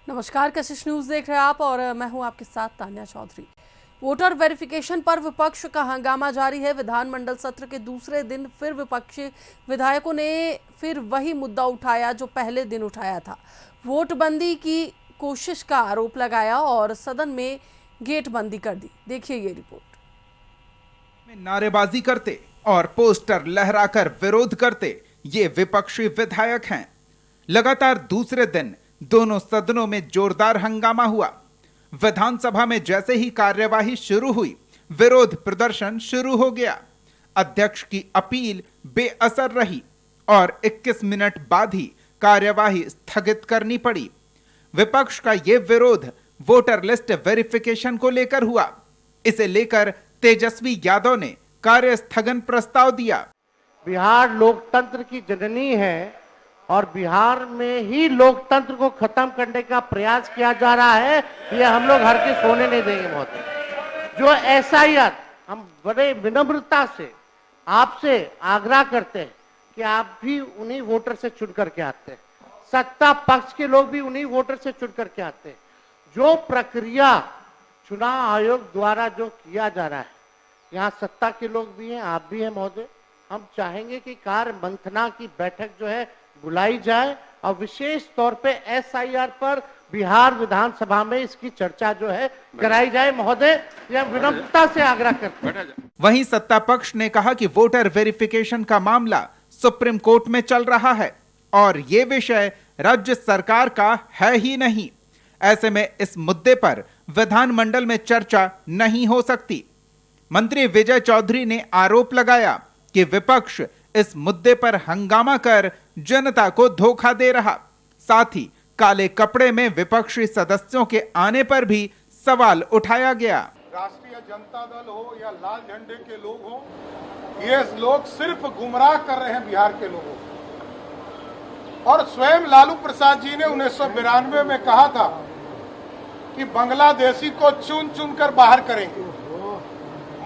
नमस्कार, कशिश न्यूज देख रहे हैं आप और मैं हूं आपके साथ तान्या चौधरी। वोटर वेरिफिकेशन पर विपक्ष का हंगामा जारी है। विधानमंडल सत्र के दूसरे दिन फिर विपक्षी विधायकों ने फिर वही मुद्दा उठाया जो पहले दिन उठाया था। वोटबंदी की कोशिश का आरोप लगाया और सदन में गेट बंदी कर दी। देखिए ये रिपोर्ट। नारेबाजी करते और पोस्टर लहराकर विरोध करते ये विपक्षी विधायक हैं। लगातार दूसरे दिन दोनों सदनों में जोरदार हंगामा हुआ। विधानसभा में जैसे ही कार्यवाही शुरू हुई, विरोध प्रदर्शन शुरू हो गया। अध्यक्ष की अपील बेअसर रही और 21 मिनट बाद ही कार्यवाही स्थगित करनी पड़ी। विपक्ष का यह विरोध वोटर लिस्ट वेरिफिकेशन को लेकर हुआ। इसे लेकर तेजस्वी यादव ने कार्य स्थगन प्रस्ताव दिया। बिहार लोकतंत्र की जननी है और बिहार में ही लोकतंत्र को खत्म करने का प्रयास किया जा रहा है। ये हम लोग हर के सोने नहीं देंगे। महोदय, जो एसआईआर, हम बड़े विनम्रता से आपसे आग्रह करते हैं कि आप भी उन्हीं वोटर से चुन करके आते हैं। सत्ता पक्ष के लोग भी उन्हीं वोटर से चुन करके आते हैं। जो प्रक्रिया चुनाव आयोग द्वारा जो किया जा रहा है, यहाँ सत्ता के लोग भी हैं, आप भी हैं महोदय। हम चाहेंगे कि कार्य मंथना की बैठक जो है बुलाई जाए और विशेष तौर पे एसआईआर पर बिहार विधानसभा में इसकी चर्चा जो है कराई जाए। महोदय, यह विनम्रता से आग्रह करते हैं। वहीं सत्ता पक्ष ने कहा कि वोटर वेरिफिकेशन का मामला सुप्रीम कोर्ट में चल रहा है और ये विषय राज्य सरकार का है ही नहीं। ऐसे में इस मुद्दे पर विधानमंडल में चर्चा नहीं हो सकती। मंत्री विजय चौधरी ने आरोप लगाया कि विपक्ष इस मुद्दे पर हंगामा कर जनता को धोखा दे रहा। साथ ही काले कपड़े में विपक्षी सदस्यों के आने पर भी सवाल उठाया गया। राष्ट्रीय जनता दल हो या लाल झंडे के लोग हो, ये लोग सिर्फ गुमराह कर रहे हैं बिहार के लोगों को। और स्वयं लालू प्रसाद जी ने 1992 में कहा था कि बांग्लादेशी को चुन चुन कर बाहर करेंगे।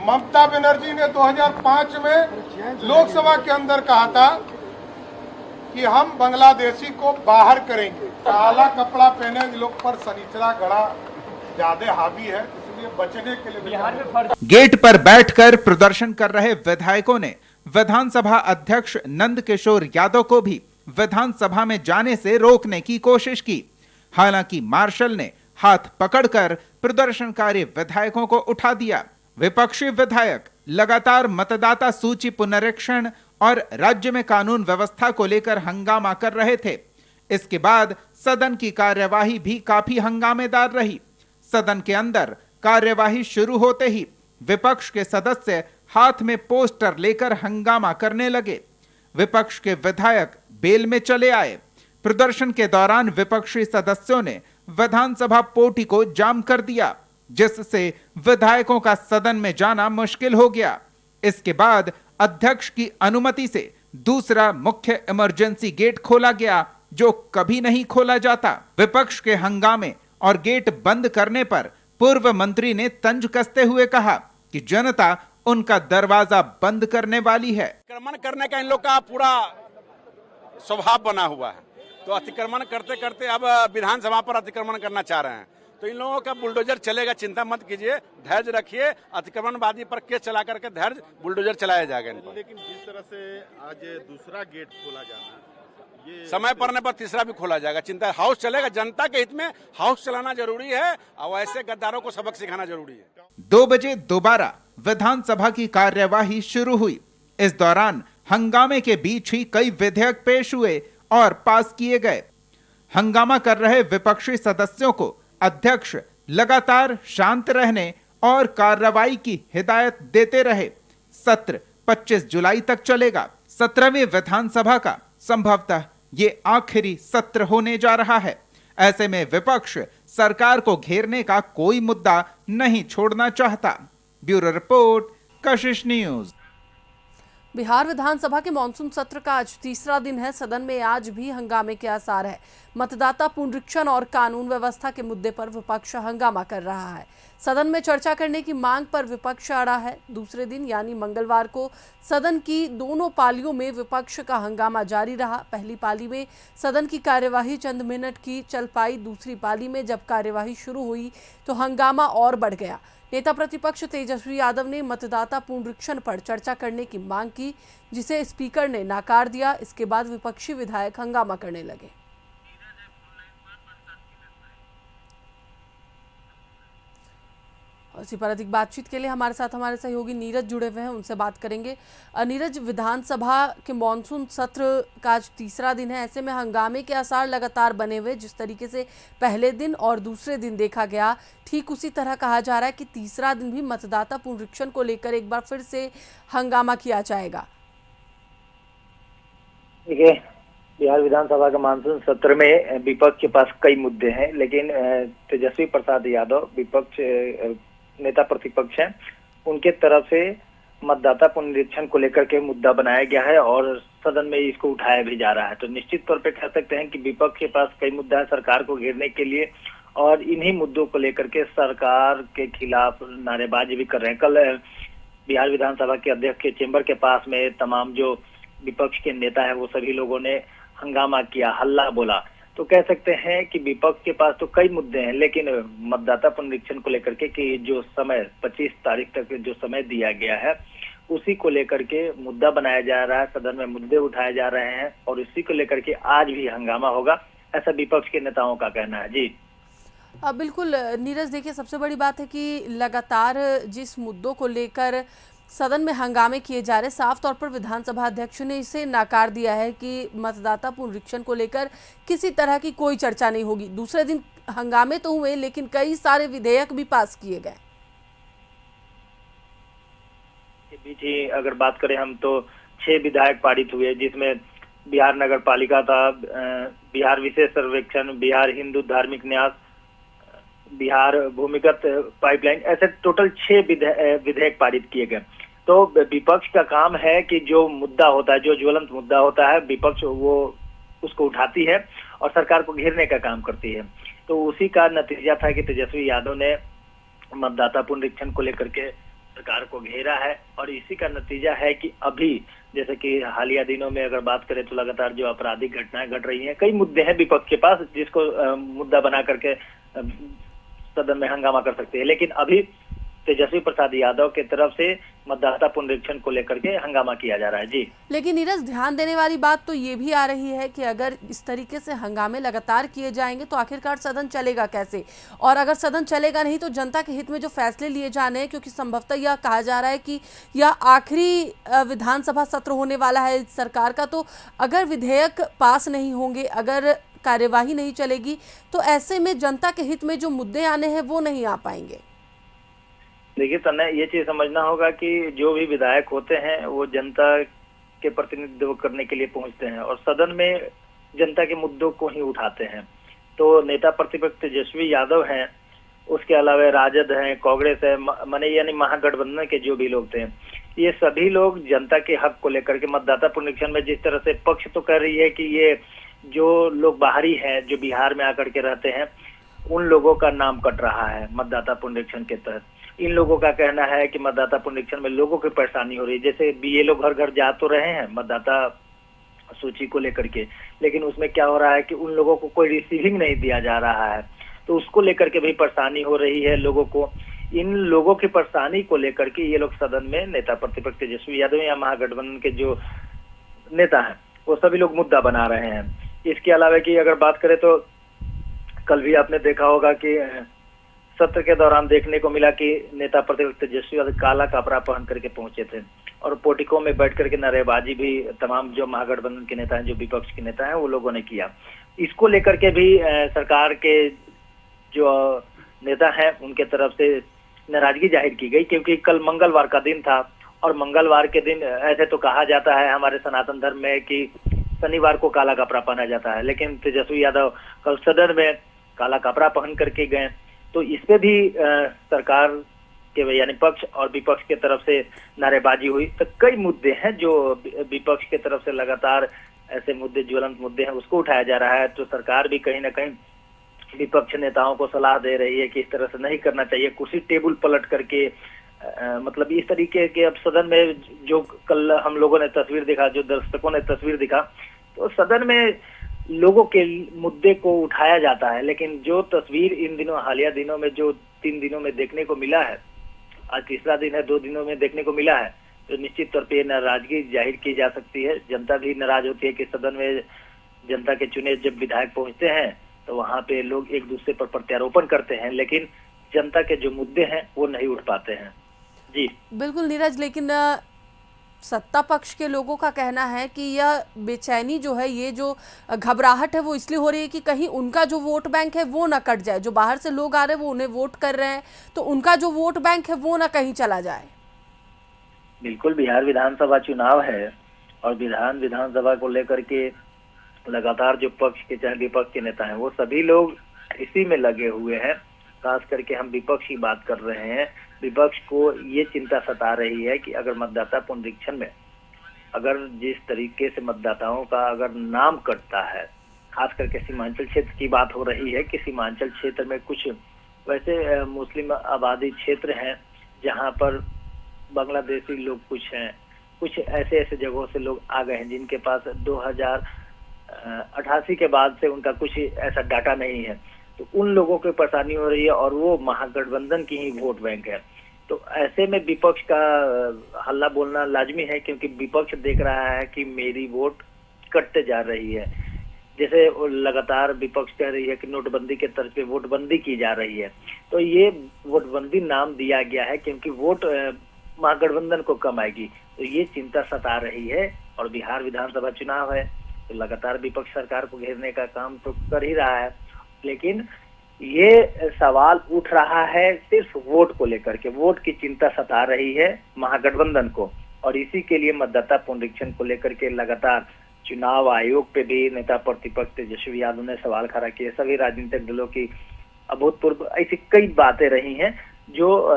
ममता बनर्जी ने 2005 में लोकसभा के अंदर कहा था कि हम बांग्लादेशी को बाहर करेंगे। काला कपड़ा पहने लोग पर शनिचरा गड़ा ज्यादा हावी है, इसलिए बचने के लिए बिहार में गेट पर बैठकर प्रदर्शन कर रहे विधायकों ने विधानसभा अध्यक्ष नंद किशोर यादव को भी विधानसभा में जाने से रोकने की कोशिश की। हालांकि मार्शल ने हाथ पकड़कर प्रदर्शनकारी विधायकों को उठा दिया। विपक्षी विधायक लगातार मतदाता सूची पुनरीक्षण और राज्य में कानून व्यवस्था को लेकर हंगामा कर रहे थे। इसके बाद सदन की कार्यवाही भी काफी हंगामेदार रही। सदन के अंदर कार्यवाही शुरू होते ही विपक्ष के सदस्य हाथ में पोस्टर लेकर हंगामा करने लगे। विपक्ष के विधायक बेल में चले आए। प्रदर्शन के दौरान विपक्षी सदस्यों ने विधानसभा पोर्टी को जाम कर दिया, जिससे विधायकों का सदन में जाना मुश्किल हो गया। इसके बाद अध्यक्ष की अनुमति से दूसरा मुख्य इमरजेंसी गेट खोला गया, जो कभी नहीं खोला जाता। विपक्ष के हंगामे और गेट बंद करने पर पूर्व मंत्री ने तंज कसते हुए कहा कि जनता उनका दरवाजा बंद करने वाली है। अतिक्रमण करने का इन लोग का पूरा स्वभाव बना हुआ है, तो अतिक्रमण करते करते अब विधानसभा पर अतिक्रमण करना चाह रहे हैं। तो इन लोगों का बुलडोजर चलेगा, चिंता मत कीजिए, धैर्य रखिए। अतिक्रमणवादी पर केस चला करके धैर्य बुलडोजर चलाया जाएगा इन पर। लेकिन जिस तरह से आज दूसरा गेट खोला जाना, ये समय पड़ने पर तीसरा भी खोला जाएगा। चिंता, हाउस चलेगा। जनता के हित में हाउस चलाना जरूरी है और ऐसे गद्दारों को सबक सिखाना जरूरी है। 2 बजे दोबारा विधानसभा की कार्यवाही शुरू हुई। इस दौरान हंगामे के बीच ही कई विधेयक पेश हुए और पास किए गए। हंगामा कर रहे विपक्षी सदस्यों को अध्यक्ष लगातार शांत रहने और कार्रवाई की हिदायत देते रहे। सत्र 25 जुलाई तक चलेगा। 17वीं विधानसभा का संभवतः ये आखिरी सत्र होने जा रहा है। ऐसे में विपक्ष सरकार को घेरने का कोई मुद्दा नहीं छोड़ना चाहता। ब्यूरो रिपोर्ट, कशिश न्यूज। बिहार विधानसभा के मानसून सत्र का आज तीसरा दिन है। सदन में आज भी हंगामे के आसार है। मतदाता पुनरीक्षण और कानून व्यवस्था के मुद्दे पर विपक्ष हंगामा कर रहा है। सदन में चर्चा करने की मांग पर विपक्ष अड़ा है। दूसरे दिन यानी मंगलवार को सदन की दोनों पालियों में विपक्ष का हंगामा जारी रहा। पहली पाली में सदन की कार्यवाही चंद मिनट की चल पाई। दूसरी पाली में जब कार्यवाही शुरू हुई तो हंगामा और बढ़ गया। नेता प्रतिपक्ष तेजस्वी यादव ने मतदाता पुनरीक्षण पर चर्चा करने की मांग की, जिसे स्पीकर ने नकार दिया। इसके बाद विपक्षी विधायक हंगामा करने लगे। इसी पर अधिक बातचीत के लिए हमारे साथ हमारे सहयोगी नीरज जुड़े हुए हैं, उनसे बात करेंगे। नीरज, विधानसभा के मॉनसून सत्र का आज तीसरा दिन है, ऐसे में हंगामे के आसार लगातार बने हुए। जिस तरीके से पहले दिन और दूसरे दिन देखा गया, ठीक उसी तरह कहा जा रहा है कि तीसरा दिन भी मतदाता पुनरीक्षण को लेकर एक बार फिर से हंगामा किया जाएगा। देखिए, बिहार विधानसभा के मानसून सत्र में विपक्ष के पास कई मुद्दे हैं, लेकिन तेजस्वी प्रसाद यादव विपक्ष नेता प्रतिपक्ष हैं, उनके तरफ से मतदाता पुनरीक्षण को लेकर के मुद्दा बनाया गया है और सदन में इसको उठाया भी जा रहा है। तो निश्चित तौर पे कह सकते हैं कि विपक्ष के पास कई मुद्दा है सरकार को घेरने के लिए, और इन्हीं मुद्दों को लेकर के सरकार के खिलाफ नारेबाजी भी कर रहे हैं। कल बिहार विधानसभा के अध्यक्ष के चेंबर के पास में तमाम जो विपक्ष के नेता है वो सभी लोगों ने हंगामा किया, हल्ला बोला। तो कह सकते हैं कि विपक्ष के पास तो कई मुद्दे हैं, लेकिन मतदाता पुनरीक्षण को लेकर के कि जो समय 25 तारीख तक जो समय दिया गया है उसी को लेकर के मुद्दा बनाया जा रहा है, सदन में मुद्दे उठाए जा रहे हैं और इसी को लेकर के आज भी हंगामा होगा, ऐसा विपक्ष के नेताओं का कहना है। जी बिल्कुल नीरज, देखिए सबसे बड़ी बात है कि लगातार जिस मुद्दों को लेकर सदन में हंगामे किए जा रहे, साफ तौर पर विधानसभा अध्यक्ष ने इसे नकार दिया है कि मतदाता पुनरीक्षण को लेकर किसी तरह की कोई चर्चा नहीं होगी। दूसरे दिन हंगामे तो हुए, लेकिन कई सारे विधेयक भी पास किए गए। के बीच ही अगर बात करें हम तो 6 विधायक पारित हुए, जिसमें बिहार नगर पालिका था, बिहार विशेष सर्वेक्षण, बिहार हिंदू धार्मिक न्यास, बिहार भूमिगत पाइपलाइन, ऐसे टोटल 6 विधेयक पारित किए गए। तो विपक्ष का काम है कि जो मुद्दा होता है, जो ज्वलंत मुद्दा होता है, विपक्ष वो उसको उठाती है और सरकार को घेरने का काम करती है। तो उसी का नतीजा था कि तेजस्वी यादव ने मतदाता पुनरीक्षण को लेकर के सरकार को घेरा है, और इसी का नतीजा है कि अभी जैसे कि हालिया दिनों में अगर बात करें तो लगातार जो आपराधिक घटनाएं घट रही हैं, कई मुद्दे हैं विपक्ष के पास जिसको मुद्दा बना करके सदन में हंगामा कर सकते हैं, लेकिन अभी तेजस्वी प्रसाद यादव के तरफ से मतदाता पुनरीक्षण को लेकर के हंगामा किया जा रहा है। जी, लेकिन नीरज, ध्यान देने वाली बात तो ये भी आ रही है कि अगर इस तरीके से हंगामे लगातार किए जाएंगे तो आखिरकार सदन चलेगा कैसे? और अगर सदन चलेगा नहीं तो जनता के हित में जो फैसले लिए जाने हैं, क्योंकि संभवतः यह कहा जा रहा है कि यह आखिरी विधानसभा सत्र होने वाला है सरकार का, तो अगर विधेयक पास नहीं होंगे, अगर कार्यवाही नहीं चलेगी, तो ऐसे में जनता के हित में जो मुद्दे आने हैं वो नहीं आ पाएंगे। देखिए तन्ने, ये चीज समझना होगा कि जो भी विधायक होते हैं वो जनता के प्रतिनिधित्व करने के लिए पहुंचते हैं और सदन में जनता के मुद्दों को ही उठाते हैं। तो नेता प्रतिपक्ष तेजस्वी यादव हैं, उसके अलावा राजद हैं, कांग्रेस है, माने यानी महागठबंधन के जो भी लोग थे, ये सभी लोग जनता के हक को लेकर के मतदाता पुनरीक्षण में जिस तरह से पक्ष तो कर रही है कि ये जो लोग बाहरी हैं, जो बिहार में आकर के रहते हैं, उन लोगों का नाम कट रहा है मतदाता पुनरीक्षण के तहत। इन लोगों का कहना है कि मतदाता पुनरीक्षण में लोगों की परेशानी हो रही है। जैसे बीएलओ लोग घर घर जा तो रहे हैं मतदाता सूची को लेकर के, लेकिन उसमें क्या हो रहा है कि उन लोगों को कोई रिसीविंग नहीं दिया जा रहा है, तो उसको लेकर के भी परेशानी हो रही है लोगों को। इन लोगों की परेशानी को लेकर के ये लोग सदन में नेता प्रतिपक्ष तेजस्वी यादव या महागठबंधन के जो नेता हैं वो सभी लोग मुद्दा बना रहे हैं। इसके अलावा की अगर बात करें तो कल भी आपने देखा होगा कि सत्र के दौरान देखने को मिला कि नेता प्रतिपक्ष तेजस्वी यादव काला कपड़ा पहन करके पहुंचे थे और पोटिको में बैठ करके नारेबाजी भी तमाम जो महागठबंधन के नेता हैं, जो विपक्ष के नेता हैं, वो लोगों ने किया। इसको लेकर के भी सरकार के जो नेता हैं उनके तरफ से नाराजगी जाहिर की गई, क्योंकि कल मंगलवार का दिन था और मंगलवार के दिन ऐसे तो कहा जाता है हमारे सनातन धर्म में कि शनिवार को काला कपड़ा पहना जाता है, लेकिन तेजस्वी यादव कल सदन में काला कपड़ा पहन करके गए। तो इस पे भी सरकार के यानी पक्ष और विपक्ष के तरफ से नारेबाजी हुई। तो कई मुद्दे हैं जो विपक्ष के तरफ से लगातार ऐसे मुद्दे, ज्वलंत मुद्दे हैं, उसको उठाया जा रहा है। तो सरकार भी कहीं ना कहीं विपक्ष नेताओं को सलाह दे रही है कि इस तरह से नहीं करना चाहिए, कुर्सी टेबल पलट करके मतलब इस तरीके के। अब सदन में जो कल हम लोगों ने तस्वीर दिखा, जो दर्शकों ने तस्वीर दिखा, तो सदन में लोगों के मुद्दे को उठाया जाता है, लेकिन जो तस्वीर इन दिनों हालिया दिनों में जो 3 दिनों में देखने को मिला है, आज तीसरा दिन है, 2 दिनों में देखने को मिला है, तो निश्चित तौर पे नाराजगी जाहिर की जा सकती है। जनता भी नाराज होती है कि सदन में जनता के चुने जब विधायक पहुंचते हैं तो वहां पे लोग एक दूसरे पर प्रत्यारोपण करते हैं, लेकिन जनता के जो मुद्दे हैं वो नहीं उठ पाते हैं। जी बिल्कुल नीरज, लेकिन सत्ता पक्ष के लोगों का कहना है कि यह बेचैनी जो है, ये जो घबराहट है वो इसलिए हो रही है कि कहीं उनका जो वोट बैंक है वो ना कट जाए। जो बाहर से लोग आ रहे हैं वो उन्हें वोट कर रहे हैं, तो उनका जो वोट बैंक है वो ना कहीं चला जाए। बिल्कुल, बिहार विधानसभा चुनाव है और विधानसभा को लेकर के लगातार जो पक्ष के चाहे विपक्ष के नेता हैं वो सभी लोग इसी में लगे हुए हैं। खास करके हम विपक्ष की बात कर रहे हैं। विपक्ष को ये चिंता सता रही है कि अगर मतदाता पुनरीक्षण में अगर जिस तरीके से मतदाताओं का अगर नाम कटता है, खास करके सीमांचल क्षेत्र की बात हो रही है कि सीमांचल क्षेत्र में कुछ वैसे मुस्लिम आबादी क्षेत्र हैं जहां पर बांग्लादेशी लोग कुछ हैं, कुछ ऐसे जगहों से लोग आ गए हैं जिनके पास 2088 के बाद से उनका कुछ ऐसा डाटा नहीं है, तो उन लोगों की परेशानी हो रही है और वो महागठबंधन की ही वोट बैंक है। तो ऐसे में विपक्ष का हल्ला बोलना लाजमी है, क्योंकि विपक्ष देख रहा है कि मेरी वोट कटते जा रही है। जैसे लगातार विपक्ष कह रही है कि नोटबंदी के तर्ज पे वोटबंदी की जा रही है, तो ये वोटबंदी नाम दिया गया है क्योंकि वोट महागठबंधन को कम आएगी, तो ये चिंता सता रही है। और बिहार विधानसभा चुनाव है तो लगातार विपक्ष सरकार को घेरने का काम तो कर ही रहा है, लेकिन ये सवाल उठ रहा है सिर्फ वोट को लेकर के। वोट की चिंता सता रही है महागठबंधन को, और इसी के लिए मतदाता पुनरीक्षण को लेकर के लगातार चुनाव आयोग पे भी नेता प्रतिपक्ष तेजस्वी यादव ने सवाल खड़ा किए। सभी राजनीतिक दलों की अभूतपूर्व ऐसी कई बातें रही हैं जो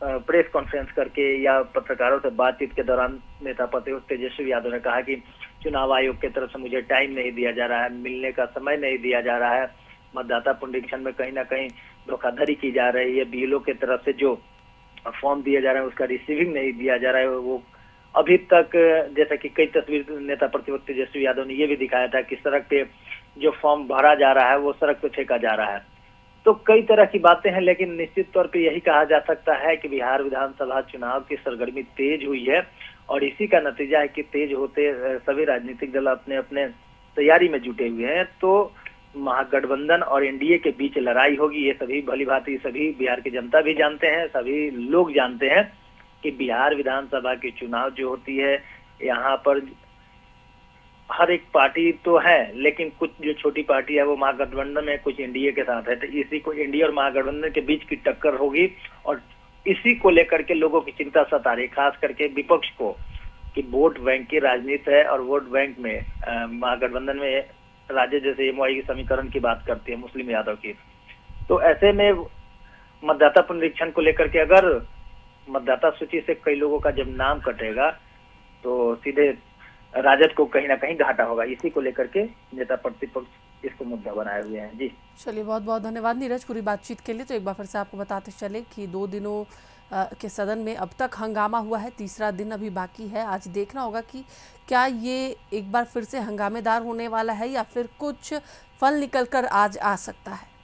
प्रेस कॉन्फ्रेंस करके या पत्रकारों से बातचीत के दौरान नेता प्रतिपक्ष तेजस्वी यादव ने कहा कि चुनाव आयोग की तरफ से मुझे टाइम नहीं दिया जा रहा है, मिलने का समय नहीं दिया जा रहा है, मतदाता पुनरीक्षण में कहीं ना कहीं धोखाधड़ी की जा रही है, बीएलओ की तरफ से जो फॉर्म दिया जा रहा है उसका रिसीविंग नहीं दिया जा रहा है। वो अभी तक जैसा कि कई तस्वीर नेता प्रतिपक्ष तेजस्वी यादव ने ये भी दिखाया था कि सड़क पे जो फॉर्म भरा जा रहा है वो सड़क पे फेंका जा रहा है। तो कई तरह की बातें हैं, लेकिन निश्चित तौर पे यही कहा जा सकता है कि बिहार विधानसभा चुनाव की सरगर्मी तेज हुई है, और इसी का नतीजा है कि तेज होते सभी राजनीतिक दल अपने अपने तैयारी में जुटे हुए हैं। तो महागठबंधन और एनडीए के बीच लड़ाई होगी, ये सभी भली भांति सभी बिहार की जनता भी जानते हैं, सभी लोग जानते हैं कि बिहार विधानसभा की चुनाव जो होती है यहाँ पर हर एक पार्टी तो है, लेकिन कुछ जो छोटी पार्टी है वो महागठबंधन में, कुछ एनडीए के साथ है, तो इसी को एनडीए और महागठबंधन के बीच की टक्कर होगी, और इसी को लेकर के लोगों की चिंता सता रही, खास करके विपक्ष को, कि वोट बैंक की राजनीति है और वोट बैंक में महागठबंधन में राज्य जैसे एमओआई की समीकरण की बात करती है मुस्लिम यादव की। तो ऐसे में मतदाता पुनरीक्षण को लेकर के अगर मतदाता सूची से कई लोगों का जब नाम कटेगा तो सीधे राजद को कहीं ना कहीं घाटा होगा। इसी को लेकर के नेता प्रतिपक्ष इसको मुद्दा बनाए हुए हैं। जी चलिए, बहुत बहुत धन्यवाद नीरज पूरी बातचीत के लिए। तो एक बार फिर से आपको बताते चले कि 2 दिनों के सदन में अब तक हंगामा हुआ है, तीसरा दिन अभी बाकी है। आज देखना होगा कि क्या ये एक बार फिर से हंगामेदार होने वाला है या फिर कुछ फल निकल कर आज आ सकता है।